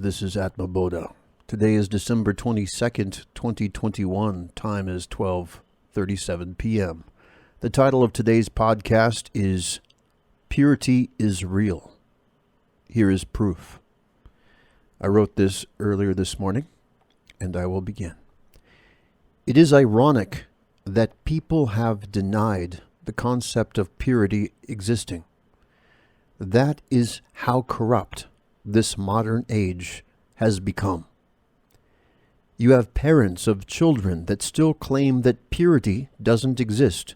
This is Atma Bodha. Today is December 22nd, 2021. Time is 12:37 p.m. The title of today's podcast is Purity is Real. Here is proof. I wrote this earlier this morning, and I will begin. It is ironic that people have denied the concept of purity existing. That is how corrupt this modern age has become. You have parents of children that still claim that purity doesn't exist.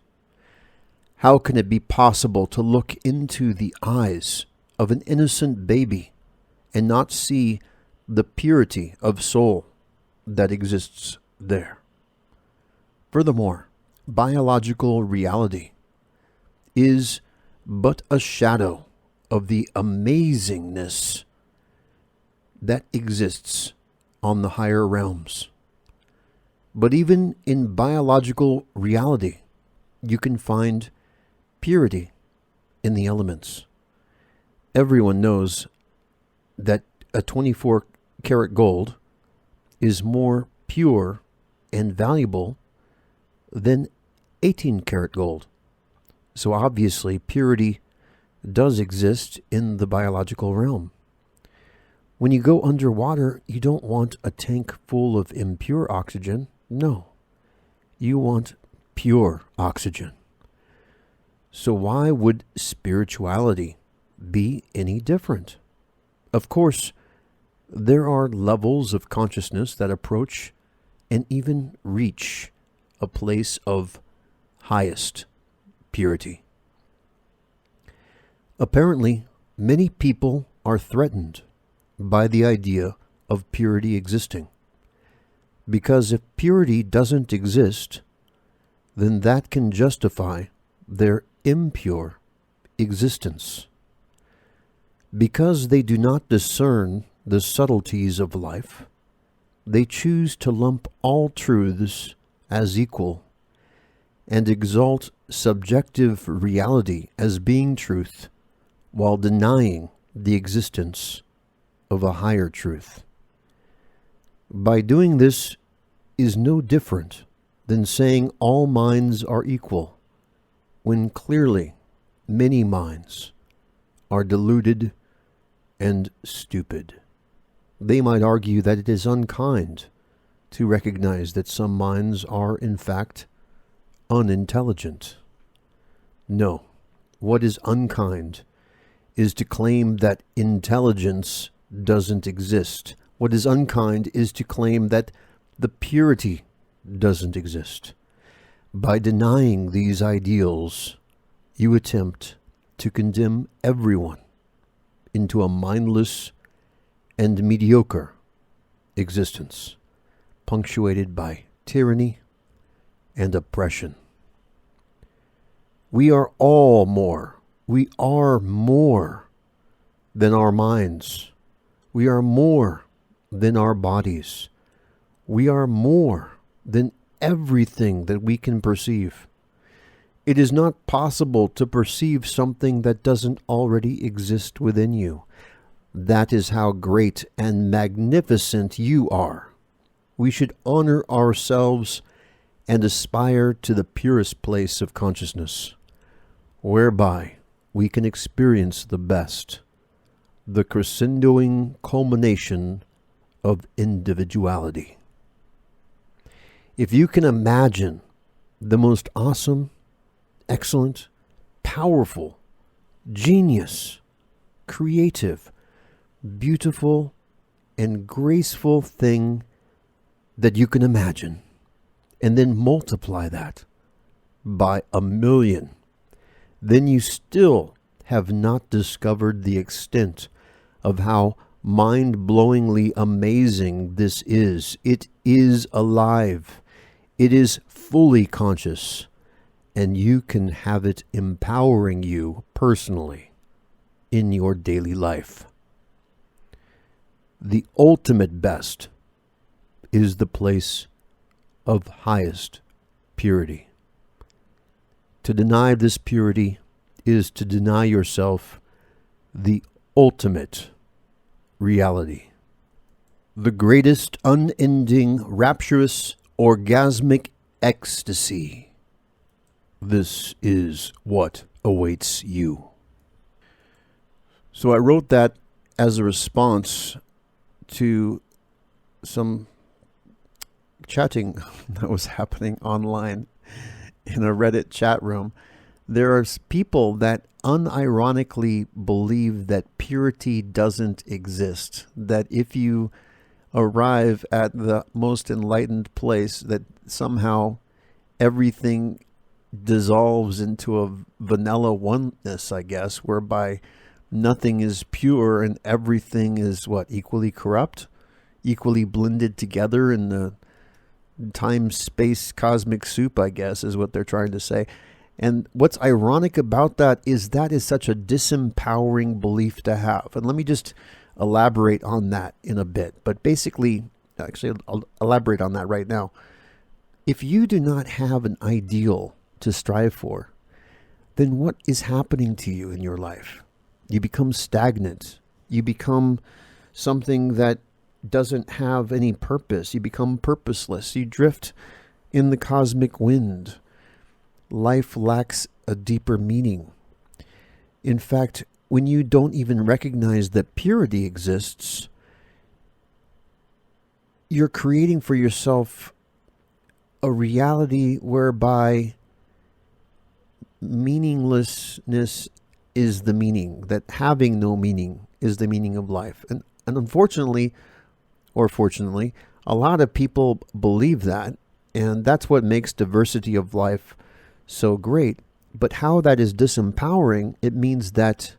How can it be possible to look into the eyes of an innocent baby and not see the purity of soul that exists there? Furthermore, biological reality is but a shadow of the amazingness that exists on the higher realms. But even in biological reality, you can find purity in the elements. Everyone knows that a 24 karat gold is more pure and valuable than 18 karat gold. So obviously purity does exist in the biological realm. When you go underwater, you don't want a tank full of impure oxygen. No, you want pure oxygen. So why would spirituality be any different? Of course, there are levels of consciousness that approach and even reach a place of highest purity. Apparently, many people are threatened by the idea of purity existing. Because if purity doesn't exist, then that can justify their impure existence. Because they do not discern the subtleties of life, they choose to lump all truths as equal and exalt subjective reality as being truth while denying the existence of a higher truth. By doing this is no different than saying all minds are equal, when clearly many minds are deluded and stupid. They might argue that it is unkind to recognize that some minds are in fact unintelligent. No, what is unkind is to claim that intelligence doesn't exist. What is unkind is to claim that the purity doesn't exist. By denying these ideals, you attempt to condemn everyone into a mindless and mediocre existence, punctuated by tyranny and oppression. We are more than our minds. We are more than our bodies. We are more than everything that we can perceive. It is not possible to perceive something that doesn't already exist within you. That is how great and magnificent you are. We should honor ourselves and aspire to the purest place of consciousness, whereby we can experience the best, the crescendoing culmination of individuality. If you can imagine the most awesome, excellent, powerful, genius, creative, beautiful, and graceful thing that you can imagine, and then multiply that by 1,000,000, then you still have not discovered the extent of how mind-blowingly amazing this is. It is alive. It is fully conscious, and you can have it empowering you personally in your daily life. The ultimate best is the place of highest purity. To deny this purity is to deny yourself the ultimate reality The greatest unending, rapturous, orgasmic ecstasy. This is what awaits you. So I wrote that as a response to some chatting that was happening online in a Reddit chat room. There are people that unironically believe that purity doesn't exist, that if you arrive at the most enlightened place, that somehow everything dissolves into a vanilla oneness, I guess, whereby nothing is pure and everything is equally corrupt, equally blended together in the time-space cosmic soup, I guess, is what they're trying to say. And what's ironic about that is such a disempowering belief to have. And let me just elaborate on that in a bit. But basically, actually, I'll elaborate on that right now. If you do not have an ideal to strive for, then what is happening to you in your life? You become stagnant. You become something that doesn't have any purpose. You become purposeless. You drift in the cosmic wind. Life lacks a deeper meaning. In fact, when you don't even recognize that purity exists, you're creating for yourself a reality whereby meaninglessness is the meaning, that having no meaning is the meaning of life. And unfortunately, or fortunately, a lot of people believe that, and that's what makes diversity of life so great. But how that is disempowering, it means that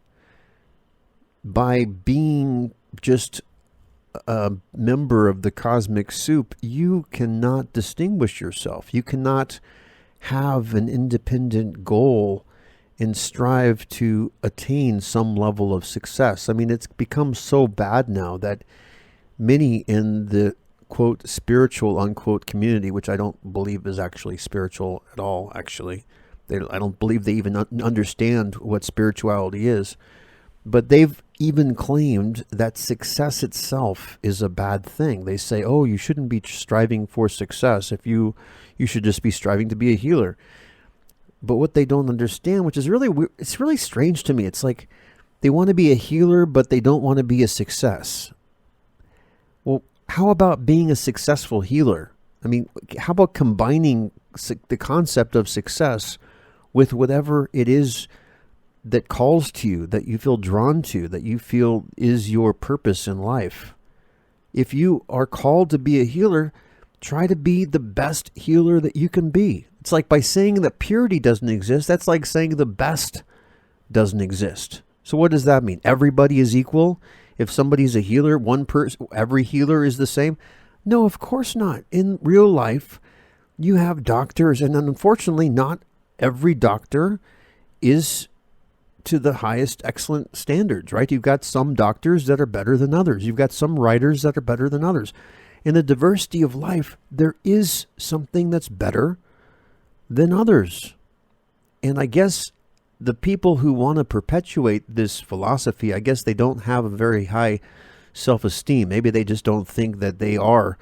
by being just a member of the cosmic soup, you cannot distinguish yourself. You cannot have an independent goal and strive to attain some level of success. I mean, it's become so bad now that many in the quote spiritual unquote community, which I don't believe is actually spiritual at all, actually. I don't believe they even understand what spirituality is. But they've even claimed that success itself is a bad thing. They say, oh, you shouldn't be striving for success. You should just be striving to be a healer. But what they don't understand, which is really weird, it's really strange to me. It's like they want to be a healer, but they don't want to be a success. Well, how about being a successful healer? I mean, how about combining the concept of success with whatever it is that calls to you, that you feel drawn to, that you feel is your purpose in life? If you are called to be a healer, try to be the best healer that you can be. It's like by saying that purity doesn't exist, that's like saying the best doesn't exist. So what does that mean? Everybody is equal? If somebody's a healer, every healer is the same? No, of course not. In real life, you have doctors, and unfortunately, not every doctor is to the highest excellent standards, right? You've got some doctors that are better than others. You've got some writers that are better than others. In the diversity of life, there is something that's better than others. And I guess the people who want to perpetuate this philosophy, I guess they don't have a very high self-esteem. Maybe they just don't think that they are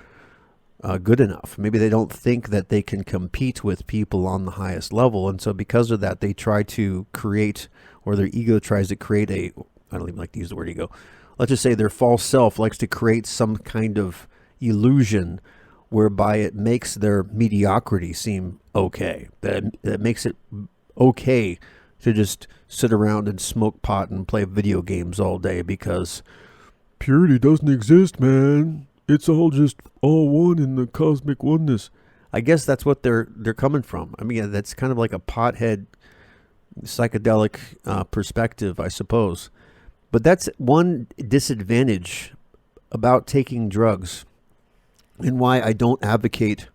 good enough. Maybe they don't think that they can compete with people on the highest level. And so because of that, they try to create, or their ego tries to create I don't even like to use the word ego. Let's just say their false self likes to create some kind of illusion whereby it makes their mediocrity seem okay. That makes it okay to just sit around and smoke pot and play video games all day because purity doesn't exist, man. It's all one in the cosmic oneness. I guess that's what they're coming from. I mean, that's kind of like a pothead psychedelic perspective, I suppose. But that's one disadvantage about taking drugs, and why I don't advocate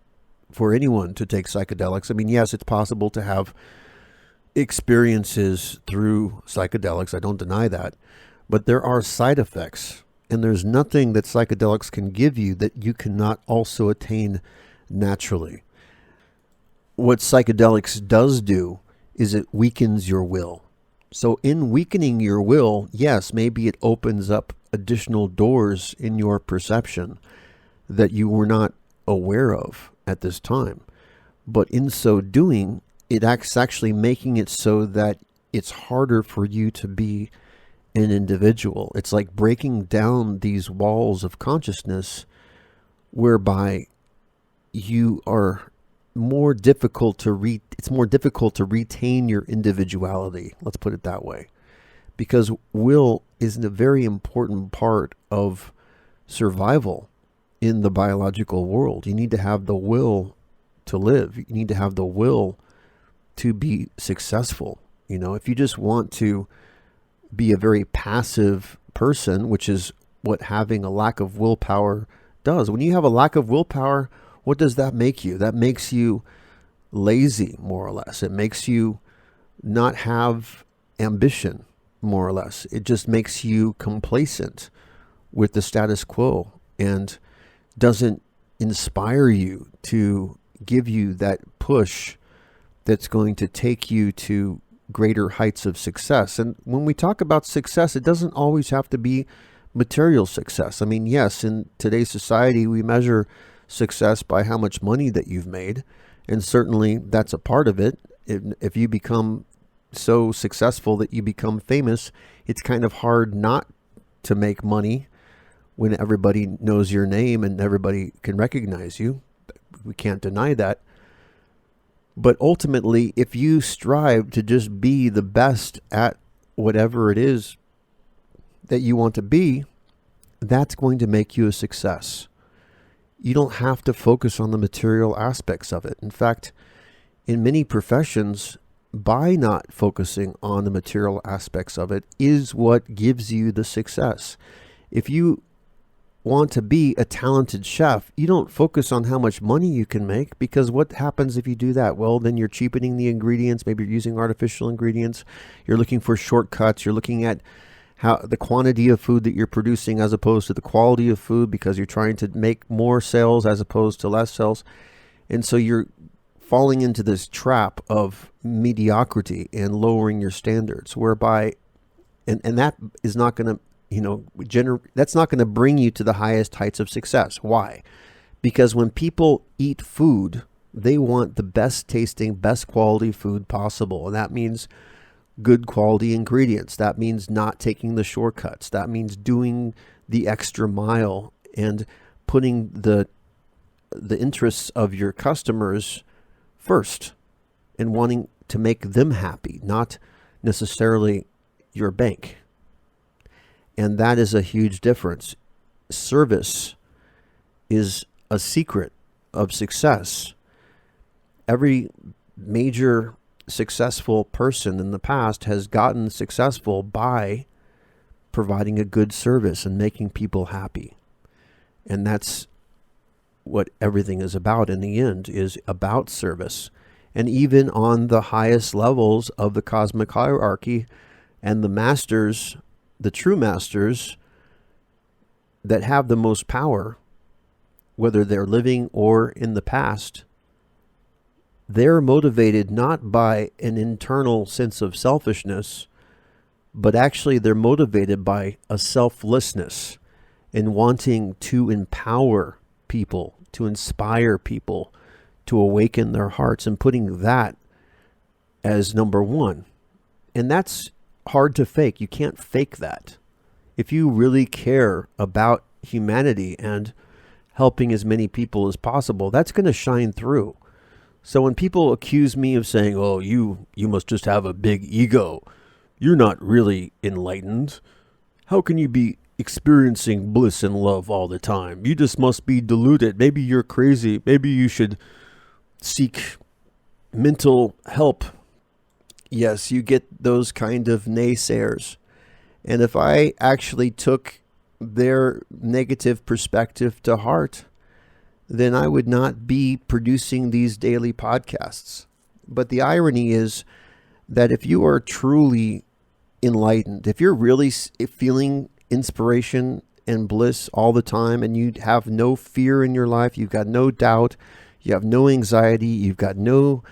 for anyone to take psychedelics. I mean, yes, it's possible to have experiences through psychedelics. I don't deny that. But there are side effects, and there's nothing that psychedelics can give you that you cannot also attain naturally. What psychedelics does do is it weakens your will. So in weakening your will, yes, maybe it opens up additional doors in your perception that you were not aware of at this time. But in so doing, it's actually making it so that it's harder for you to be an individual. It's like breaking down these walls of consciousness whereby you are more difficult to it's more difficult to retain your individuality. Let's put it that way. Because will is a very important part of survival in the biological world. You need to have the will to live. You need to have the will to be successful. If you just want to be a very passive person, which is what having a lack of willpower does. When you have a lack of willpower, what does that make you? That makes you lazy, more or less. It makes you not have ambition, more or less. It just makes you complacent with the status quo and doesn't inspire you to give you that push that's going to take you to greater heights of success. And when we talk about success, it doesn't always have to be material success. I mean, yes, in today's society, we measure success by how much money that you've made. And certainly that's a part of it. If you become so successful that you become famous, it's kind of hard not to make money when everybody knows your name and everybody can recognize you. We can't deny that. But ultimately, if you strive to just be the best at whatever it is that you want to be, that's going to make you a success. You don't have to focus on the material aspects of it. In fact, in many professions, by not focusing on the material aspects of it is what gives you the success. If you want to be a talented chef, you don't focus on how much money you can make, because what happens if you do that? Well, then you're cheapening the ingredients. Maybe you're using artificial ingredients. You're looking for shortcuts. You're looking at how the quantity of food that you're producing as opposed to the quality of food, because you're trying to make more sales as opposed to less sales. And so you're falling into this trap of mediocrity and lowering your standards, whereby, and that is not going to, that's not going to bring you to the highest heights of success. Why? Because when people eat food, they want the best tasting, best quality food possible. And that means good quality ingredients. That means not taking the shortcuts. That means doing the extra mile and putting the interests of your customers first and wanting to make them happy, not necessarily your bank. And that is a huge difference. Service is a secret of success. Every major successful person in the past has gotten successful by providing a good service and making people happy. And that's what everything is about in the end, is about service. And even on the highest levels of the cosmic hierarchy, and the masters, the true masters that have the most power, whether they're living or in the past, they're motivated not by an internal sense of selfishness, but actually they're motivated by a selflessness and wanting to empower people, to inspire people, to awaken their hearts, and putting that as number one. And that's hard to fake. You can't fake that. If you really care about humanity and helping as many people as possible, that's going to shine through. So when people accuse me of saying, oh, you must just have a big ego, you're not really enlightened. How can you be experiencing bliss and love all the time? You just must be deluded. Maybe you're crazy. Maybe you should seek mental help. Yes, you get those kind of naysayers. And if I actually took their negative perspective to heart, then I would not be producing these daily podcasts. But the irony is that if you are truly enlightened, if you're really feeling inspiration and bliss all the time, and you have no fear in your life, you've got no doubt, you have no anxiety, you've got no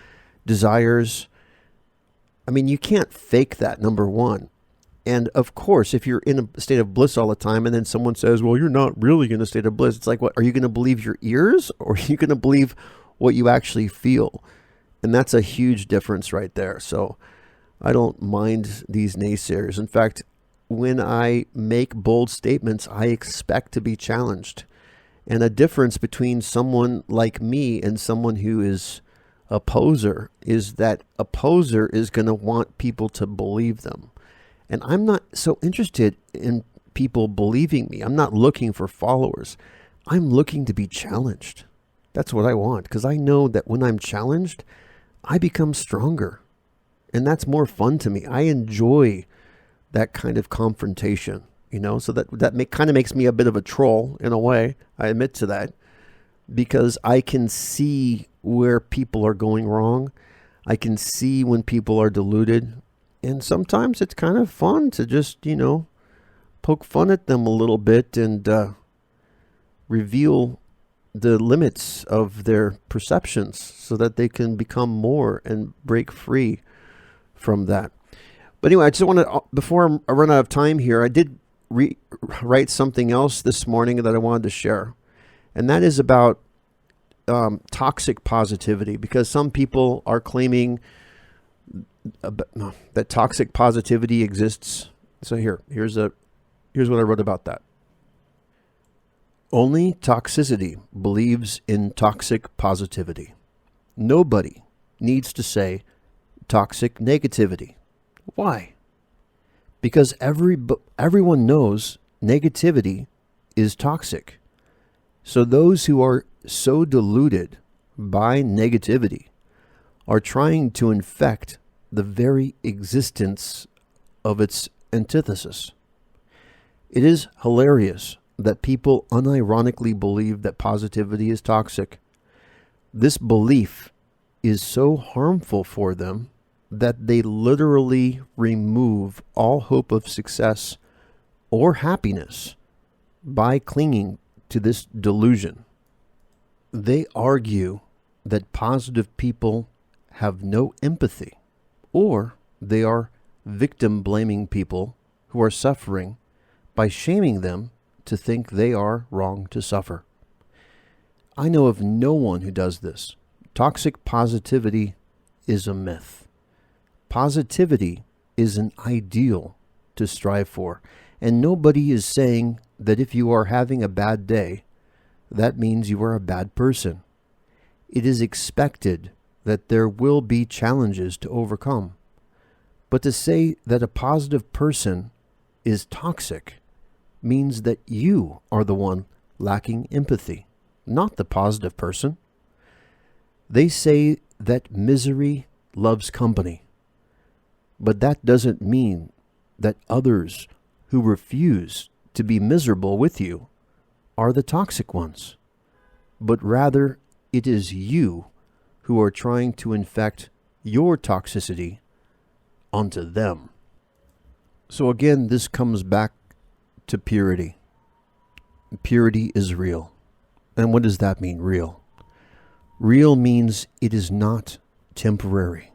desires, I mean, you can't fake that, number one. And of course, if you're in a state of bliss all the time and then someone says, well, you're not really in a state of bliss, it's like, what? Are you going to believe your ears, or are you going to believe what you actually feel? And that's a huge difference right there. So I don't mind these naysayers. In fact, when I make bold statements, I expect to be challenged. And a difference between someone like me and someone who is a poser is that a poser is going to want people to believe them. And I'm not so interested in people believing me. I'm not looking for followers. I'm looking to be challenged. That's what I want, because I know that when I'm challenged, I become stronger. And that's more fun to me. I enjoy that kind of confrontation, so that kind of makes me a bit of a troll in a way. I admit to that, because I can see where people are going wrong. I can see when people are deluded. And sometimes it's kind of fun to just, poke fun at them a little bit and reveal the limits of their perceptions so that they can become more and break free from that. But anyway, I just want to, before I run out of time here, I did write something else this morning that I wanted to share. And that is about toxic positivity, because some people are claiming that toxic positivity exists. So here's what I wrote about that. Only toxicity believes in toxic positivity. Nobody needs to say toxic negativity. Why? Because everyone knows negativity is toxic. So those who are so deluded by negativity are trying to infect the very existence of its antithesis. It is hilarious that people unironically believe that positivity is toxic. This belief is so harmful for them that they literally remove all hope of success or happiness by clinging to this delusion. They argue that positive people have no empathy, or they are victim-blaming people who are suffering by shaming them to think they are wrong to suffer. I know of no one who does this. Toxic positivity is a myth. Positivity is an ideal to strive for, and nobody is saying that if you are having a bad day, that means you are a bad person. It is expected that there will be challenges to overcome. But to say that a positive person is toxic means that you are the one lacking empathy, not the positive person. They say that misery loves company, but that doesn't mean that others who refuse to be miserable with you are the toxic ones, but rather it is you who are trying to infect your toxicity onto them. So again, this comes back to purity. Purity is real. And what does that mean, real? Real means it is not temporary.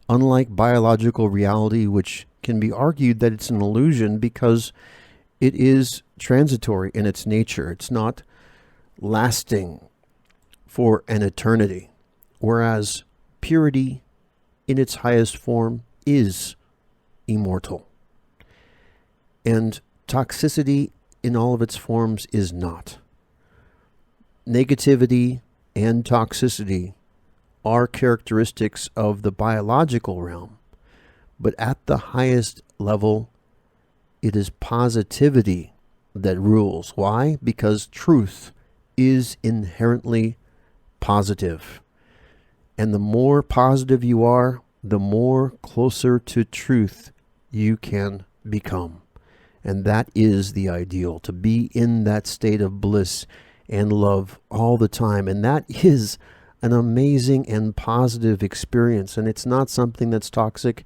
Unlike biological reality, which can be argued that it's an illusion because it is transitory in its nature. It's not lasting for an eternity. Whereas purity in its highest form is immortal. And toxicity in all of its forms is not. Negativity and toxicity are characteristics of the biological realm, but at the highest level, it is positivity that rules. Why? Because truth is inherently positive. And the more positive you are, the more closer to truth you can become. And that is the ideal, to be in that state of bliss and love all the time. And that is an amazing and positive experience. And it's not something that's toxic.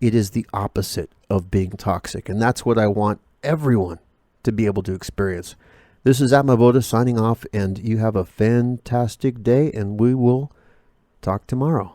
It is the opposite of being toxic. And that's what I want everyone to be able to experience. This is Atmavoda signing off, and you have a fantastic day, and we will talk tomorrow.